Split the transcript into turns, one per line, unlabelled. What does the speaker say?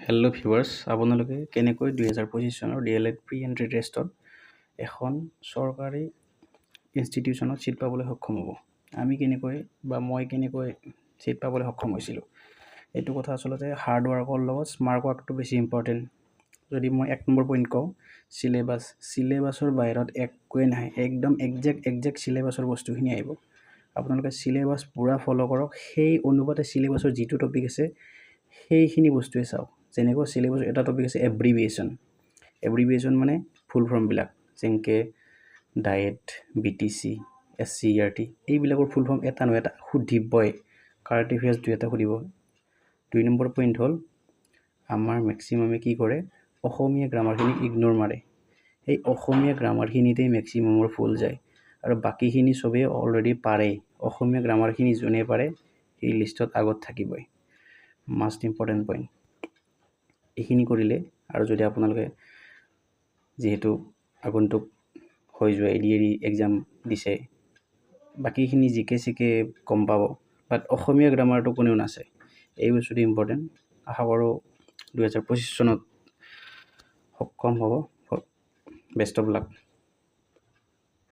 Hello' viewers, আপোনালোকে কেনেকৈ 2025 চনৰ DLED প্ৰি এণ্ট্ৰি টেষ্টত এখন চৰকাৰী ইনষ্টিটিউশ্যনত ছিট পাবলৈ সক্ষম হ'ব। আমি কেনেকৈ বা মই কেনেকৈ ছিট পাবলৈ সক্ষম হৈছিলোঁ, এইটো কথা আচলতে হাৰ্ড ৱৰ্কৰ লগত স্মাৰ্ট ৱৰ্কটো বেছি ইম্পৰ্টেণ্ট। যদি মই 1 নম্বৰ পইণ্ট কওঁ, চিলেবাছৰ বাহিৰত একোৱেই নাহে, একদম একজেক্ট চিলেবাছৰ বস্তুখিনি আহিব। আপোনালোকে চিলেবাছ পূৰা ফ'ল' কৰক, সেই অনুপাতে চিলেবাছৰ যিটো টপিক আছে সেইখিনি বস্তুৱে চাওক। যেনেকৈ চিলেবাছ এটা টপিক আছে এব্ৰিভিয়েশ্যন মানে ফুল ফৰ্মবিলাক, যেনেকৈ ডায়েট, BTC, SCERT, এইবিলাকৰ ফুল ফৰ্ম এটা নহয় এটা সুধিবই, কাৰেণ্ট এফেয়াৰ্ছ 2 সুধিব। 2 নম্বৰ পইণ্ট হ'ল, আমাৰ মেক্সিমামে কি কৰে, অসমীয়া গ্ৰামাৰখিনি ইগন'ৰ মাৰে। সেই অসমীয়া গ্ৰামাৰখিনিতেই মেক্সিমামৰ ফুল যায়, আৰু বাকীখিনি চবেই অলৰেডি পাৰেই। অসমীয়া গ্ৰামাৰখিনি যোনে পাৰে সেই লিষ্টত আগত থাকিবই। মাষ্ট ইম্পৰ্টেণ্ট পইণ্ট এইখিনি কৰিলে, আৰু যদি আপোনালোকে যিহেতু আগন্তুক হৈ যোৱা ADAR এক্সাম দিছে, বাকীখিনি জিকে গম পাব, বাট অসমীয়া গ্ৰামাৰটো কোনেও নাছে। এই বস্তুটো ইম্পৰ্টেণ্ট। আশা কৰোঁ 2025 চনত সক্ষম হ'ব। Best of luck.